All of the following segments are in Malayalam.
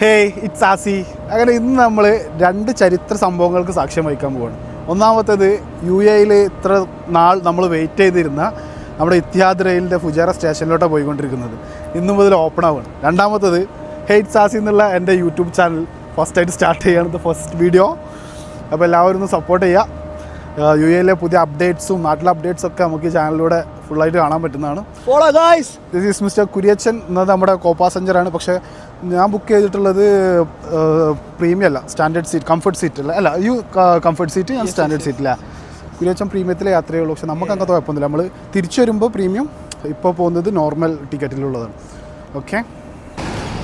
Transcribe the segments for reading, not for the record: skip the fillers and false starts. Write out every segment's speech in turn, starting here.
Hey it's ആസി. അങ്ങനെ ഇന്ന് നമ്മൾ രണ്ട് ചരിത്ര സംഭവങ്ങൾക്ക് സാക്ഷ്യം വഹിക്കാൻ പോവുകയാണ്. ഒന്നാമത്തേത് UAE ഇത്ര നാൾ നമ്മൾ വെയിറ്റ് ചെയ്തിരുന്ന നമ്മുടെ ഇത്തിഹാദ് റെയിലിൻ്റെ ഫുജേറ സ്റ്റേഷനിലോട്ടാണ് പോയിക്കൊണ്ടിരിക്കുന്നത്. ഇന്നു മുതൽ ഓപ്പൺ ആവുകയാണ്. രണ്ടാമത്തേത് ഹെയ്റ്റ്സ് ആസി എന്നുള്ള എൻ്റെ യൂട്യൂബ് ചാനൽ ഫസ്റ്റായിട്ട് സ്റ്റാർട്ട് ചെയ്യുകയാണ്, ഫസ്റ്റ് വീഡിയോ. അപ്പോൾ എല്ലാവരും ഒന്ന് സപ്പോർട്ട് ചെയ്യുക. UAE പുതിയ അപ്ഡേറ്റ്സും നാട്ടിലെ അപ്ഡേറ്റ്സൊക്കെ നമുക്ക് ഈ ചാനലിലൂടെ ഫുള്ളായിട്ട് കാണാൻ പറ്റുന്നതാണ്. Follow guys. This is mister Kuriachan എന്നത് നമ്മുടെ കോ പാസഞ്ചറാണ്. പക്ഷേ ഞാൻ ബുക്ക് ചെയ്തിട്ടുള്ളത് പ്രീമിയം അല്ല, സ്റ്റാൻഡേർഡ് സീറ്റ്, കംഫർട്ട് സീറ്റ് അല്ല കംഫർട്ട് സീറ്റ്, ഞാൻ സ്റ്റാൻഡേർഡ് സീറ്റില്ല. കുര്യച്ചൻ പ്രീമിയത്തിലെ യാത്രയേ ഉള്ളൂ. പക്ഷേ നമുക്ക് അങ്ങനത്തെ കുഴപ്പമൊന്നുമില്ല. നമ്മൾ തിരിച്ചു വരുമ്പോൾ പ്രീമിയം, ഇപ്പോൾ പോകുന്നത് നോർമൽ ടിക്കറ്റിലുള്ളതാണ്. ഓക്കെ,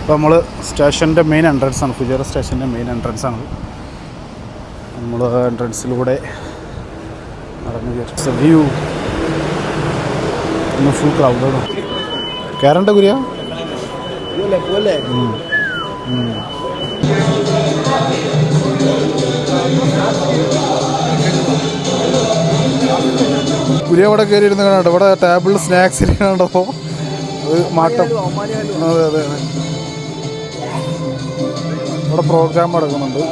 അപ്പോൾ നമ്മൾ സ്റ്റേഷൻ്റെ മെയിൻ എൻട്രൻസ് ആണ്, ഫുജേറ സ്റ്റേഷൻ്റെ മെയിൻ എൻട്രൻസ് ആണ്. നമ്മൾ എൻട്രൻസിലൂടെ നടന്നു കയറി വ്യൂ ഇന്ന് ഫുൾ ക്രൗഡാണ്. കയറേണ്ട കുര്യ കുര്യ ഇവിടെ കയറിയിരുന്ന് കാണാട്ടോ. ഇവിടെ ടേബിളിൽ സ്നാക്സ് ഇരിക്കണോ, അത് മാറ്റം. അതെ അതെ അതെ, ഇവിടെ പ്രോഗ്രാം നടക്കുന്നുണ്ട്.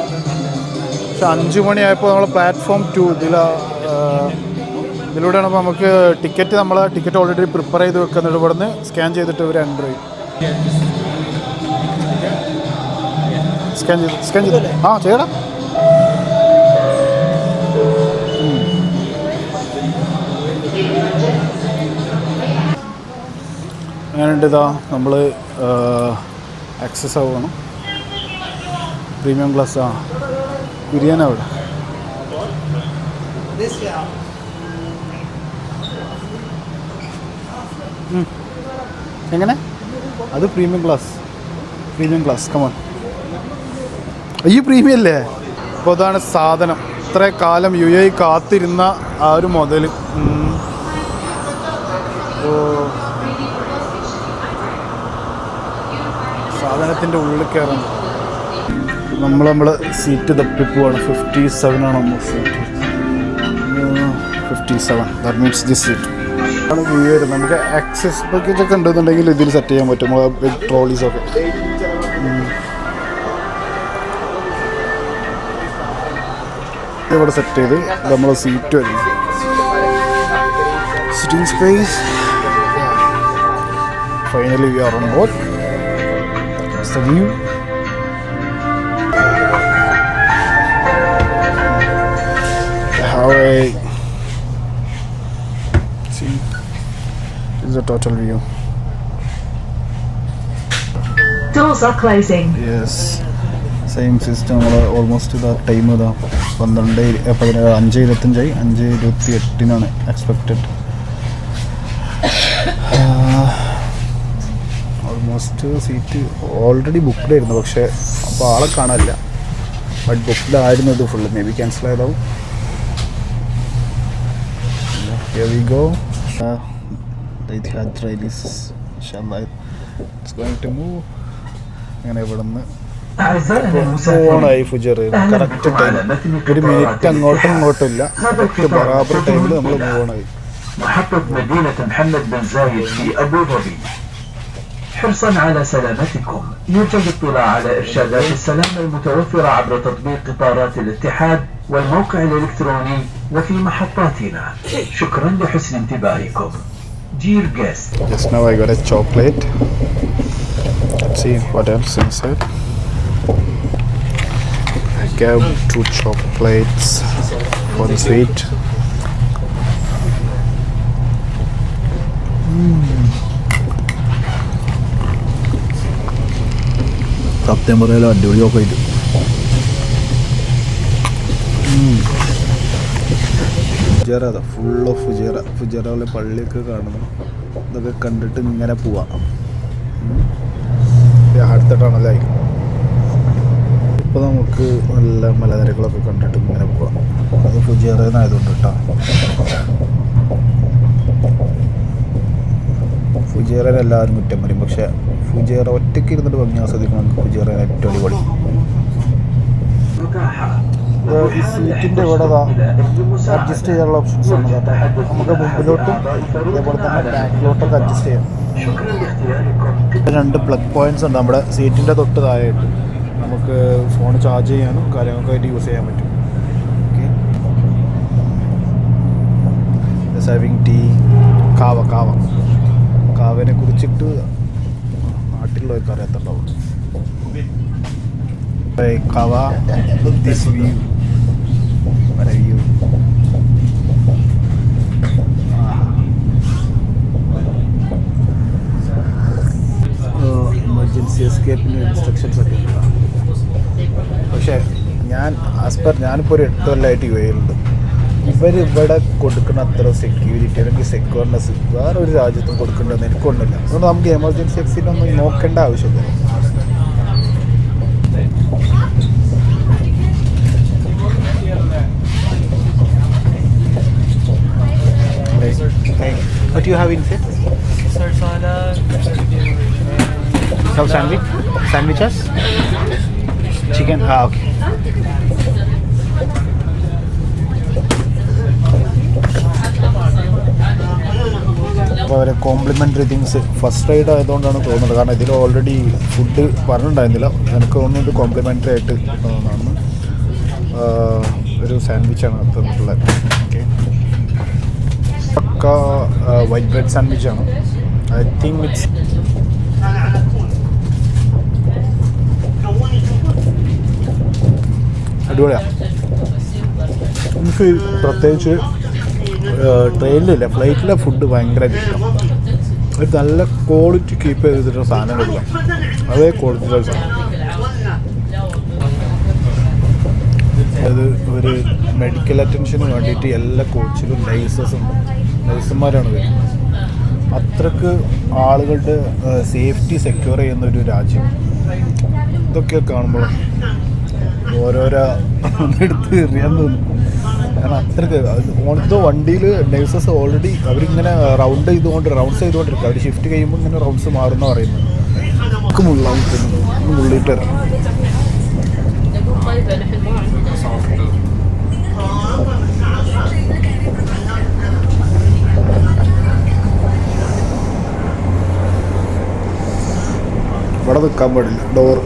പക്ഷെ 5 മണിയായപ്പോൾ നമ്മൾ പ്ലാറ്റ്ഫോം 2 ഇതിലൂടെയാണ്. അപ്പോൾ നമുക്ക് ടിക്കറ്റ് ഓൾറെഡി പ്രിപ്പയർ ചെയ്ത് വെക്കുന്നുണ്ട്. ഇവിടെ നിന്ന് സ്കാൻ ചെയ്തിട്ട് ഇവർ എൻ്റർ ചെയ്യും. സ്കാൻ ചെയ്ത് ചെയ്യണം. അങ്ങനെയുണ്ട്. ഇതാ നമ്മൾ ആക്സസ് ആവുകയാണ്. പ്രീമിയം ക്ലാസ് കുര്യനവിടെ. എങ്ങനെ അത് പ്രീമിയം ക്ലാസ് കമോൺ. ഈ പ്രീമിയം അല്ലേ? അപ്പോൾ അതാണ് സാധനം. ഇത്ര കാലം UAE കാത്തിരുന്ന ആ ഒരു മുതൽ. സാധനത്തിൻ്റെ ഉള്ളിൽ കയറാൻ നമ്മൾ സീറ്റ് തപ്പിപ്പോവാണ്. 57 ആണ് നമ്മൾ seat. 57, that means this seat ആണ്. നമുക്ക് ആക്സസ് പാക്കേജ് ഒക്കെ ഉണ്ടെന്നുണ്ടെങ്കിൽ ഇതിൽ സെറ്റ് ചെയ്യാൻ പറ്റും. ബിഗ് ട്രോളീസൊക്കെ ഇവിടെ സെറ്റ് ചെയ്ത് നമ്മൾ സീറ്റ് വരുന്നു. Sitting space. Finally we R on board. The view. How see, this is the total view. Doors are closing. Yes, same system. Almost the time of the 5:28 expected. Almost seat already booked ആയിരുന്നു. പക്ഷേ അപ്പോൾ ആളെ കാണാനില്ല. ബട്ട് ബുക്ക്ഡ് ആയിരുന്നത് ഫുള്ള്. മേ ബി ക്യാൻസൽ ആയതാവും. Here we go. The Etihad rail is inshallah it's going to move. അങ്ങനെ ഇവിടെ നിന്ന് പോകണമായി ഫുജേറ. കറക്റ്റ് ടൈം, ഒരു മിനിറ്റ് അങ്ങോട്ടും ഇങ്ങോട്ടും ഇല്ല. കറക്റ്റ് ബറാബർ ടൈമിൽ നമ്മൾ പോകണമായി. محطة مدينة محمد بن زايد في أبو ظبي. حرصا على سلامتكم يوجد اطلاع على إرشادات السلامة المتوفرة عبر تطبيق قطارات الاتحاد والموقع الإلكتروني وفي محطاتنا. شكرا لحسن انتباهكم. Dear guests. Just now I got a chocolate. Let's see what else inside. I got 2 chocolates for the sweet. സത്യം പറയാലോ അടിപൊളിയൊക്കെ ഇത്. ഫുജേറ അതാ, ഫുൾ ഓഫ് ഫുജേറയിലെ പള്ളിയൊക്കെ കാണുന്നു. ഇതൊക്കെ കണ്ടിട്ട് ഇങ്ങനെ പോവാം. അടുത്തിട്ടാണല്ലേ. ഇപ്പോൾ നമുക്ക് നല്ല മലനിരകളൊക്കെ കണ്ടിട്ട് ഇങ്ങനെ പോവാം. അത് ഫുജേറന്നായതുകൊണ്ട് കേട്ടോ. ഫുജേറയിൽ എല്ലാവരും കുറ്റം പറയും. പക്ഷേ ഫുജേറ ഒറ്റയ്ക്ക് ഇരുന്നിട്ട് ഭംഗി ആസ്വദിക്കണം. നമുക്ക് ഫുജേറ ഏറ്റവും അടിപൊളി. ഈ സീറ്റിൻ്റെ ഇവിടെ അഡ്ജസ്റ്റ് ചെയ്യാനുള്ള ഓപ്ഷൻസ് ആണ് കേട്ടോ. നമുക്ക് മുമ്പിലോട്ടും അതേപോലെ തന്നെ ബാക്കിലോട്ടൊക്കെ അഡ്ജസ്റ്റ് ചെയ്യാം. 2 പ്ലഗ് പോയിൻറ്റ്സ് ഉണ്ട് നമ്മുടെ സീറ്റിൻ്റെ തൊട്ട് താഴെയായിട്ട്. നമുക്ക് ഫോൺ ചാർജ് ചെയ്യാനും കാര്യങ്ങൾക്കായിട്ട് യൂസ് ചെയ്യാൻ പറ്റും. ഓക്കെ, സർവിങ് ടീ, കാവനെ കുറിച്ചിട്ട് നാട്ടിലുള്ളവർക്ക് അറിയാത്തുണ്ടാവും. കാവ ദിസ് വ്യൂ എമർജൻസി എസ്കേപ്പിൻ്റെ ഇൻസ്ട്രക്ഷൻസ് ഒക്കെ ഉണ്ട്. പക്ഷേ ഞാനിപ്പോൾ ഒരു 8 കൊല്ലമായിട്ട് UAE-ലുണ്ട്. ഇവിടെ കൊടുക്കുന്ന അത്ര സെക്യൂരിറ്റി അല്ലെങ്കിൽ സെക്യൂർനെസ് വേറെ ഒരു രാജ്യത്തും കൊടുക്കേണ്ടതെന്ന് എനിക്കൊന്നുമില്ല. അതുകൊണ്ട് നമുക്ക് എമർജൻസി എക്സിറ്റ് ഒന്നും നോക്കേണ്ട ആവശ്യമില്ല. What do you have inside? Some sandwiches? Chicken? Okay. അപ്പോൾ അവരെ കോംപ്ലിമെൻ്ററി തിങ്സ് ഫസ്റ്റ് റൈഡ് ആയതുകൊണ്ടാണ് തോന്നുന്നത്. കാരണം ഇതിൽ ഓൾറെഡി ഫുഡ് പറഞ്ഞിട്ടുണ്ടായിരുന്നില്ല. എനിക്ക് തോന്നുന്നത് കോംപ്ലിമെൻ്ററി ആയിട്ട് കിട്ടുന്നതാണ്. ഒരു സാൻഡ്വിച്ചാണ് തന്നിട്ടുള്ളത്. ഓക്കെ, പക്ക വൈറ്റ് ബ്രെഡ് സാൻഡ്വിച്ചാണ്. ഐ തിങ്ക് ഇറ്റ്സ് അടിപൊളിയാണ്. എനിക്ക് പ്രത്യേകിച്ച് ട്രെയിനിലില്ല, ഫ്ലൈറ്റിലെ ഫുഡ് ഭയങ്കരമായിട്ട് ഇഷ്ടം. ഒരു നല്ല ക്വാളിറ്റി കീപ്പ് ചെയ്തിട്ട് സാധനം കൊടുക്കാം, അതേ ക്വാളിറ്റിയിലുള്ള സാധനം. അത് ഒരു മെഡിക്കൽ അറ്റൻഷന് വേണ്ടിയിട്ട് എല്ലാ കോച്ചിലും നഴ്സുമാരാണ് വരുന്നത്. അത്രക്ക് ആളുകളുടെ സേഫ്റ്റി സെക്യൂർ ചെയ്യുന്നൊരു രാജ്യം. ഇതൊക്കെ കാണുമ്പോൾ ഓരോരോ എടുത്ത് എറിയാൻ തോന്നും. കാരണം അത്രയ്ക്ക് ഓരോ വണ്ടിയിൽ നഴ്സസ് ഓൾറെഡി അവരിങ്ങനെ റൗണ്ട്സ് ചെയ്തുകൊണ്ടിരിക്കും. അവർ ഷിഫ്റ്റ് കഴിയുമ്പോൾ ഇങ്ങനെ റൗണ്ട്സ് മാറുന്ന പറയുന്നത്. നമുക്ക് മുള്ളിയിട്ട് വരാം. ഇവിടെ നിൽക്കാൻ പാടില്ല.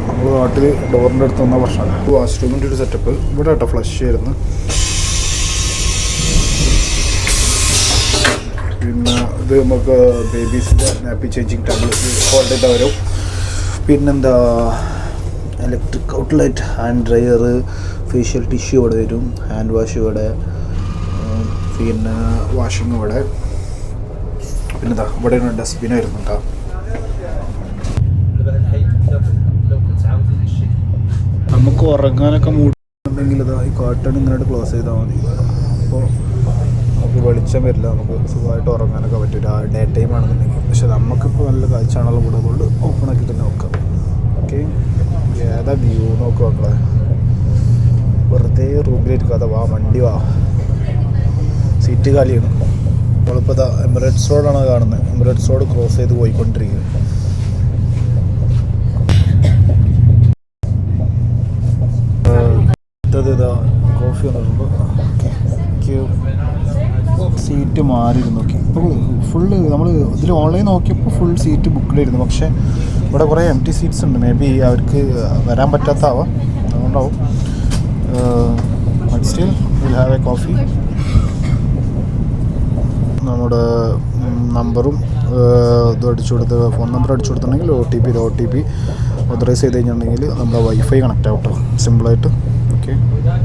നമ്മൾ നാട്ടിൽ ഡോറിൻ്റെ അടുത്ത് വന്ന പ്രശ്നമാണ്. വാഷ്റൂമിൻ്റെ ഒരു സെറ്റപ്പ് ഇവിടെ കേട്ടോ, ഫ്ലഷ് ആയിരുന്നു. പിന്നെ ഇത് നമുക്ക് ബേബീസിൻ്റെ നാപ്പി ചേഞ്ചിങ് ടാബ്ലറ്റ് ഹോൾഡ് ചെയ്താൽ വരും. പിന്നെന്താ electric outlet, hand dryer, facial tissue ഇവിടെ വരും, ഹാൻഡ് വാഷ് ഇവിടെ, പിന്നെ വാഷിങ് ഇവിടെ. പിന്നെന്താ ഇവിടെ ഒരു ഡസ്റ്റ്ബിൻ വരുന്നുണ്ടോ. നമുക്ക് ഉറങ്ങാനൊക്കെ മൂടുന്നുണ്ടെങ്കിൽ ഇതാ ഈ കർട്ടൺ ഇങ്ങനെ ക്ലോസ് ചെയ്താൽ മതി. അപ്പോൾ നമുക്ക് വെളിച്ചം വരില്ല, നമുക്ക് സുഖമായിട്ട് ഉറങ്ങാനൊക്കെ പറ്റും ഡേ ടൈം ആണെന്നുണ്ടെങ്കിൽ. പക്ഷെ നമുക്കിപ്പോൾ നല്ല കാഴ്ചയാണല്ലോ കൂടെ, അതുകൊണ്ട് ഓപ്പൺ ആക്കി തന്നെ നോക്കാം. ഓക്കെ, ഏതാ വ്യൂ നോക്കുക മക്കളെ. വെറുതെ റൂമിലിരിക്കാതെ വാ, വണ്ടി വാ. സീറ്റ് കാലിയാണ്. നമ്മളിപ്പോൾ ഇതാ എമിറേറ്റ്സ് റോഡാണ് കാണുന്നത്. എമിറേറ്റ്സ് റോഡ് ക്രോസ് ചെയ്ത് പോയിക്കൊണ്ടിരിക്കുക. ഇതാ കോഫി വന്നിട്ടുണ്ട്. സീറ്റ് മാറിയിരുന്നു. നോക്കി ഇപ്പോൾ ഫുള്ള് നമ്മൾ ഇതിൽ ഓൺലൈൻ നോക്കിയപ്പോൾ ഫുൾ സീറ്റ് ബുക്കിലായിരുന്നു. പക്ഷേ ഇവിടെ കുറേ എംപ്റ്റി സീറ്റ്സ് ഉണ്ട്. മേ ബി അവർക്ക് വരാൻ പറ്റാത്താവാം, അതുകൊണ്ടാവും. But still will have a coffee. നമ്മുടെ നമ്പറും ഇത് അടിച്ചു കൊടുത്ത്, ഫോൺ നമ്പർ അടിച്ചു കൊടുത്തിട്ടുണ്ടെങ്കിൽ ഒ ടി പി ഓതറൈസ് ചെയ്ത് കഴിഞ്ഞിട്ടുണ്ടെങ്കിൽ നമ്മുടെ വൈഫൈ കണക്റ്റ് ആവട്ടോ സിമ്പിളായിട്ട്. ഓക്കെ,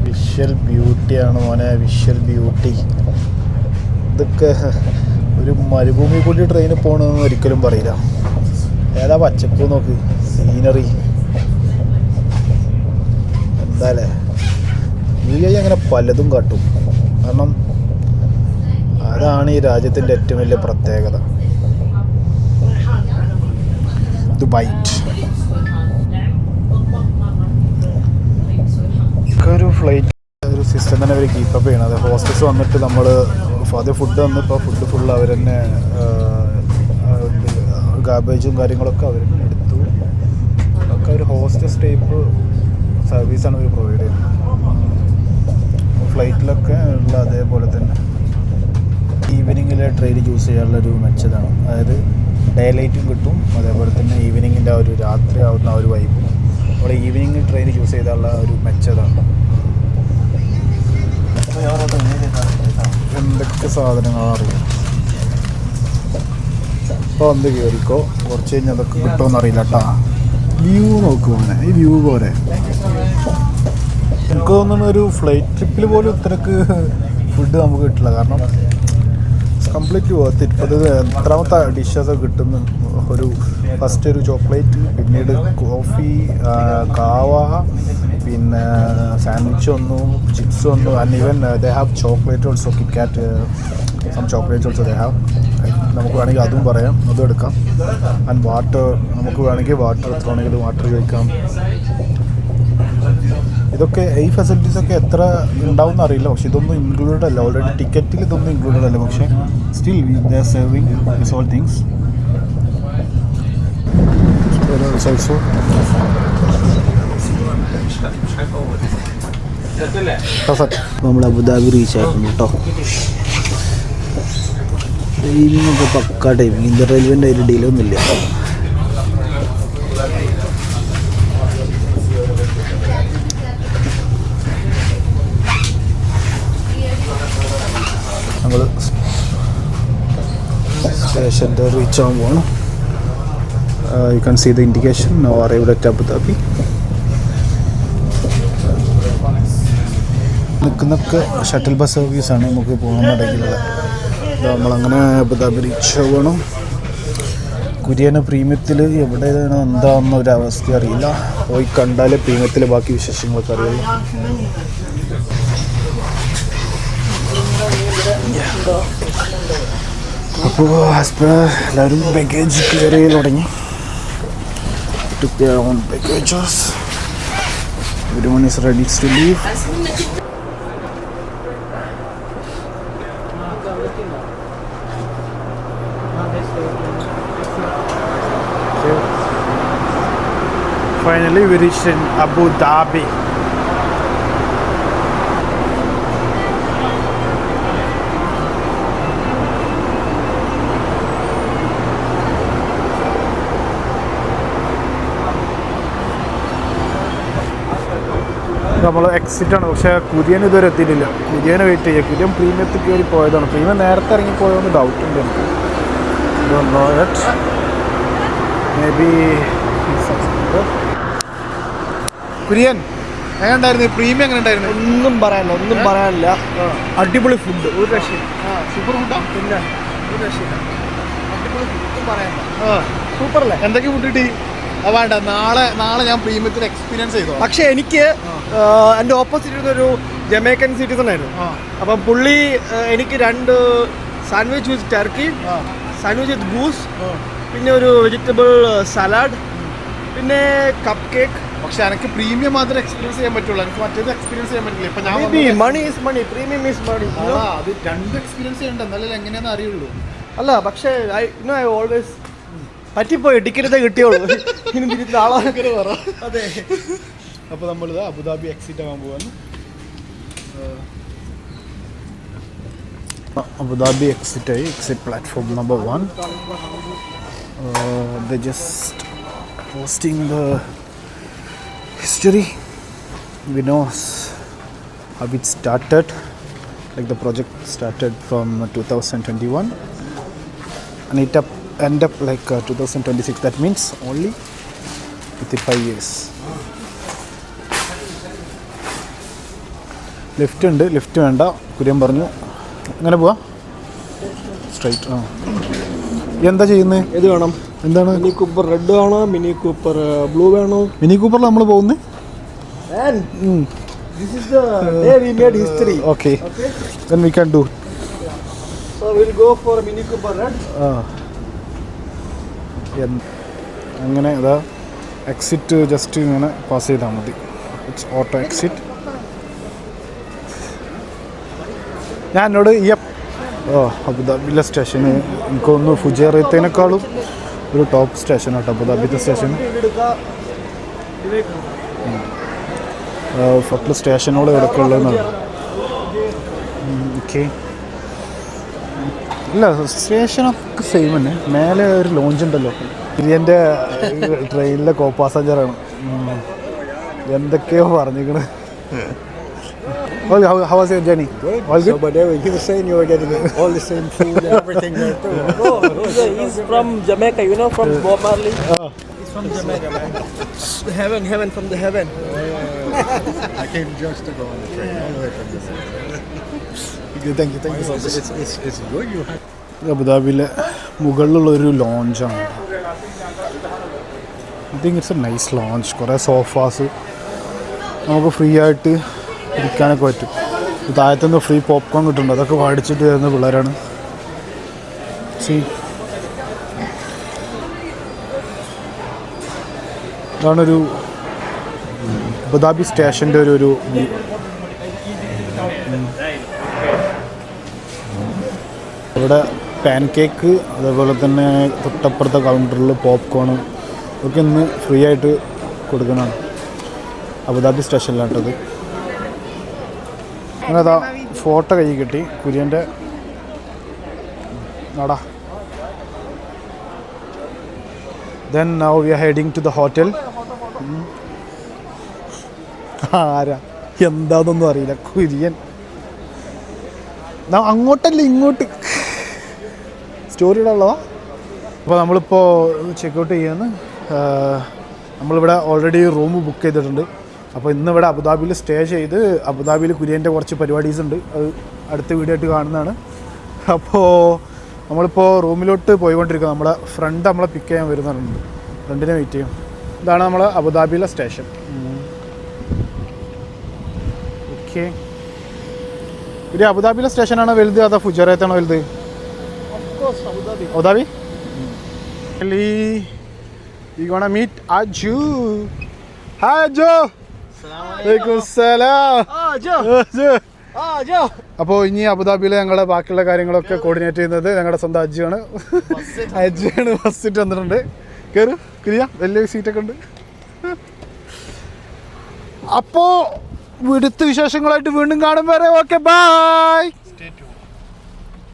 വിഷ്വൽ ബ്യൂട്ടിയാണ് മോനെ, വിഷ്വൽ ബ്യൂട്ടി. ഇതൊക്കെ ഒരു മരുഭൂമി കൂടി ട്രെയിനിൽ പോകണമെന്ന് ഒരിക്കലും പറയില്ല. ഏതാ പച്ചപ്പ് നോക്ക്, സീനറി എന്താല്ലേ. UAE അങ്ങനെ പലതും കാട്ടും. കാരണം അതാണ് ഈ രാജ്യത്തിൻ്റെ ഏറ്റവും വലിയ പ്രത്യേകത. ദുബായ് ഒരു ഫ്ലൈറ്റ് ഒരു സിസ്റ്റം തന്നെ അവർ കീപ്പപ്പ് ചെയ്യണം. അത് ഹോസ്റ്റസ് വന്നിട്ട് നമ്മൾ അത് ഫുഡ് വന്നിപ്പോൾ ഫുഡ് ഫുൾ അവർ തന്നെ ഗാർബേജും കാര്യങ്ങളൊക്കെ അവർ തന്നെ എടുത്തു. ഒക്കെ ഒരു ഹോസ്റ്റസ് ടൈപ്പ് സർവീസാണ് അവർ പ്രൊവൈഡ് ചെയ്യുന്നത്. ഫ്ലൈറ്റിലൊക്കെ ഉള്ള അതേപോലെ തന്നെ ഈവനിങ്ങിൽ ട്രെയിൻ യൂസ് ചെയ്യാനുള്ളൊരു മെച്ചതാണ്. അതായത് ഡേ ലൈറ്റും കിട്ടും, അതേപോലെ തന്നെ ഈവനിങ്ങിൻ്റെ ആ ഒരു രാത്രി ആവുന്ന ആ ഒരു വൈബും അവിടെ ഈവനിങ് ട്രെയിൻ ചൂസ് ചെയ്താലുള്ള ഒരു മെച്ചതാണ്. എന്തൊക്കെ സാധനങ്ങളാണ് അറിയാം. അപ്പോൾ എന്ത് കയറിക്കോ, കുറച്ച് കഴിഞ്ഞ് അതൊക്കെ കിട്ടുമെന്ന് അറിയില്ല കേട്ടോ. വ്യൂ നോക്കുവാണ്, ഈ വ്യൂ പോലെ എനിക്ക് തോന്നുന്നു ഒരു ഫ്ലൈറ്റ് ട്രിപ്പിൽ പോലും ഇത്രക്ക് ഫുഡ് നമുക്ക് കിട്ടില്ല. കാരണം കംപ്ലീറ്റ് പോകത്തില്ല. ഇപ്പോൾ ഇത് എത്രാമത്തെ ഡിഷസ് കിട്ടുന്നു. ഒരു ഫസ്റ്റ് ഒരു ചോക്ലേറ്റ്, പിന്നീട് കോഫി, കാവ, പിന്നെ സാൻഡ്വിച്ച് വന്നു, ചിപ്സ് വന്നു, and even they have chocolate also, KitKat some chocolates also they have. നമുക്ക് വേണമെങ്കിൽ അതും പറയാം, അതും എടുക്കാം. ആൻഡ് വാട്ടർ, നമുക്ക് വേണമെങ്കിൽ വാട്ടർ എത്ര വേണമെങ്കിലും വാട്ടർ കഴിക്കാം. ഇതൊക്കെ ഈ ഫെസിലിറ്റീസൊക്കെ എത്ര ഉണ്ടാവും അറിയില്ല, പക്ഷെ ഇതൊന്നും ഇൻക്ലൂഡഡ് അല്ല. ഓൾറെഡി ടിക്കറ്റിൽ ഇതൊന്നും ഇൻക്ലൂഡഡ് അല്ല, പക്ഷേ still they are serving this all things. നമ്മൾ അബുദാബി റീച്ച് ആയിട്ടുണ്ട് കേട്ടോ. ടൈമിംഗ് ഒക്കെ പക്കാ ടൈമിങ്. ഇന്ത്യൻ റെയിൽവേൻ്റെ അതിൽ ഡിലേ ഒന്നുമില്ല. നമ്മൾ സ്റ്റേഷൻ്റെ റീച്ച് ആകുമ്പോൾ you can see the indication no arrived at Abu Dhabi. നിൽക്കുന്നൊക്കെ ഷട്ടിൽ ബസ് സർവീസാണ് നമുക്ക് പോകുന്നുണ്ടെങ്കിലുള്ള. നമ്മളങ്ങനെ അബുദാബി റീച്ച് ആവണം. കുര്യന് പ്രീമിയത്തിൽ എവിടെയാണ് എന്താണെന്നൊരു അവസ്ഥ അറിയില്ല. പോയി കണ്ടാലേ പ്രീമിയത്തിൽ ബാക്കി വിശേഷങ്ങളൊക്കെ അറിയുള്ളൂ. അപ്പോൾ ആസ് പെർ എല്ലാവരും ബാഗേജ് ക്ലിയർ ചെയ്ത് തുടങ്ങി. took their own packages. Everyone is ready to leave. Finally we reached in Abu Dhabi. നമ്മൾ എക്സിറ്റാണ്, പക്ഷേ കുര്യൻ ഇതുവരെ എത്തിയിട്ടില്ല. കുര്യനെ വെയിറ്റ് ചെയ്യുക. കുര്യൻ പ്രീമിയത്തിൽ കയറി പോയതാണ്. പ്രീമിയം നേരത്തെ ഇറങ്ങിപ്പോയതെന്ന് ഡൗട്ട് ഉണ്ട് എനിക്ക്. Don't know that. May be Kurian എങ്ങനെ ഉണ്ടായിരുന്നു? പ്രീമിയം എങ്ങനെ ഉണ്ടായിരുന്നു? ഒന്നും പറയാനില്ല. അടിപൊളി ഫുഡ്, ഒരു രക്ഷയില്ല. സൂപ്പർ ഫുഡാ. പിന്നെ ഒരു രക്ഷയില്ല, അടിപൊളി ഫുഡ് പറയാനില്ല. സൂപ്പർ അല്ലേ? എന്തൊക്കെ ഫുഡ് കിട്ടി? വേണ്ട, നാളെ ഞാൻ പ്രീമിയത്തിൽ എക്സ്പീരിയൻസ് ചെയ്തു. പക്ഷേ എനിക്ക് എൻ്റെ ഓപ്പോസിറ്റ് ഒരു ജമൈക്കൻ സിറ്റിസൺ ആയിരുന്നു. അപ്പം പുള്ളി എനിക്ക് 2 സാൻഡ്വിച്ച് വിത്ത് ടർക്കി, സാൻഡ്വിച്ച് വിത്ത് ഗൂസ്, പിന്നെ ഒരു വെജിറ്റബിൾ സലാഡ്, പിന്നെ കപ്പ് കേക്ക്. പക്ഷെ എനിക്ക് പ്രീമിയം മാത്രമേ എക്സ്പീരിയൻസ് ചെയ്യാൻ പറ്റുള്ളൂ. എനിക്ക് മറ്റേത് എക്സ്പീരിയൻസ് ചെയ്യാൻ പറ്റില്ല. ഇപ്പൊ ഞാൻ money is money, premium is money. അത് 2 എക്സ്പീരിയൻസ് ചെയ്യണ്ട, എന്നാലും എങ്ങനെയാണെന്ന് അറിയുള്ളൂ. അല്ല, പക്ഷേ ഐ ഓൾവേസ് പറ്റിപ്പോയി. ടിക്കറ്റ് കിട്ടിയോളൂ. ഇനി തിരിച്ച് ആളാക്കര് പറ. അതെ. അപ്പോൾ നമ്മളിത് അബുദാബി എക്സിറ്റ് ആകാൻ പോവാണ്. അബുദാബി എക്സിറ്റായി. Exit platform number 1. They just posting the history. We know how it started. Like the project started from 2021 and it end up like 2026. That means only within 5 years. Lift ഉണ്ട്. ലിഫ്റ്റ് വേണ്ട, കുര്യൻ പറഞ്ഞു. അങ്ങനെ പോവാ സ്ട്രൈറ്റ്. എന്താ ചെയ്യുന്നത്? ഏത് വേണം? എന്താണ്? മിനി കൂപ്പർ റെഡ് വേണോ, മിനി കൂപ്പർ ബ്ലൂ വേണോ? മിനി കൂപ്പറിൽ നമ്മൾ പോകുന്നത്. This is the day we made history. Okay. Then we can do. So we'll go for Mini Cooper Red. അങ്ങനെ അതാ എക്സിറ്റ് ജസ്റ്റ് ഇങ്ങനെ പാസ് ചെയ്താൽ മതി. It's auto exit. ഞാൻ എന്നോട് അബുദാബിയിലെ സ്റ്റേഷന് എനിക്കൊന്ന് ഫുജേറത്തേനേക്കാളും ഒരു ടോപ്പ് സ്റ്റേഷനാട്ടോ അബുദാബിത്തെ സ്റ്റേഷൻ. ഫുൾ സ്റ്റേഷനോട് ഇടയ്ക്ക് ഉള്ളതെന്നാണ്. ഓക്കെ, ഇല്ല സ്റ്റേഷനൊക്കെ സെയിം തന്നെ. മേലെ ഒരു ലോഞ്ച് ഉണ്ടല്ലോ. കുര്യൻ്റെ ട്രെയിനിലെ കോ പാസഞ്ചറാണ്. എന്തൊക്കെയോ പറഞ്ഞിരിക്കണ്. How was your journey? All good? So, but he was saying you were getting all the same food and everything there too. No, he's from Jamaica, you know, from Bob Marley. He's from Jamaica, man. Heaven from the heaven. I came just to go on the train all the way from Jamaica. Thank you so much. It's good you have. അബുദാബിയിലെ മുകളിലുള്ളൊരു ലോഞ്ചാണ്. I think it's a nice lounge. കുറേ സോഫാസ് നമുക്ക് ഫ്രീ ആയിട്ട് ഇരിക്കാനൊക്കെ പറ്റും. താഴത്തുനിന്ന് ഫ്രീ പോപ്കോൺ കിട്ടുന്നുണ്ട്. അതൊക്കെ മേടിച്ചിട്ട് വരുന്ന പിള്ളേരാണ്. ഇതാണൊരു അബുദാബി സ്റ്റേഷൻ്റെ ഒരു ഇവിടെ പാൻ കേക്ക്, അതേപോലെ തന്നെ തൊട്ടപ്പുറത്തെ കൗണ്ടറിൽ പോപ്കോൺ ഒക്കെ ഇന്ന് ഫ്രീ ആയിട്ട് കൊടുക്കുന്നതാണ്. അബുദാബി സ്റ്റേഷനിലാട്ടത്. അങ്ങനെ അതാ ഫോട്ടോ കൈ കിട്ടി കുര്യൻ്റെ നാടാ. Then now we are heading to the hotel. ആരാ എന്താണെന്നൊന്നും അറിയില്ല. കുര്യൻ അങ്ങോട്ടല്ല ഇങ്ങോട്ട് സ്റ്റോറിയുടെ ഉള്ളതാ. അപ്പോൾ നമ്മളിപ്പോൾ ചെക്കൗട്ട് ചെയ്യുന്നു. നമ്മളിവിടെ ഓൾറെഡി റൂം ബുക്ക് ചെയ്തിട്ടുണ്ട്. അപ്പോൾ ഇന്നിവിടെ അബുദാബിയിൽ സ്റ്റേ ചെയ്ത് അബുദാബിയിൽ കുര്യൻ്റെ കുറച്ച് പരിപാടീസ് ഉണ്ട്. അത് അടുത്ത വീഡിയോ ആയിട്ട് കാണുന്നതാണ്. അപ്പോൾ നമ്മളിപ്പോൾ റൂമിലോട്ട് പോയിക്കൊണ്ടിരിക്കുക. നമ്മളെ ഫ്രണ്ട് നമ്മളെ പിക്ക് ചെയ്യാൻ വരുന്നുണ്ട്. ഫ്രണ്ടിനെ വെയിറ്റ് ചെയ്യും. ഇതാണ് നമ്മളെ അബുദാബിയിലെ സ്റ്റേഷൻ. ഓക്കെ, ഒരു അബുദാബിയിലെ സ്റ്റേഷനാണോ വലുത് അതോ ഫുജറത്താണോ വലുത്? Abu Dhabi. We gonna meet Aju. Hi Aju. Walaikum salam. അപ്പോൾ ഇനി അബുദാബിയിലെ ഞങ്ങളുടെ ബാക്കിയുള്ള കാര്യങ്ങളൊക്കെ കോർഡിനേറ്റ് ചെയ്യുന്നത് ഞങ്ങളുടെ സ്വന്തം അജുവാണ്. അജുവാണ് ബസ്സിട്ട് വന്നിട്ടുണ്ട്. കയറി കിരിയ, വലിയ സീറ്റൊക്കെ ഉണ്ട്. അപ്പോൾ ഇവിടുത്തെ വിശേഷങ്ങളായിട്ട് വീണ്ടും കാണും വരെ ഓക്കെ ബൈ.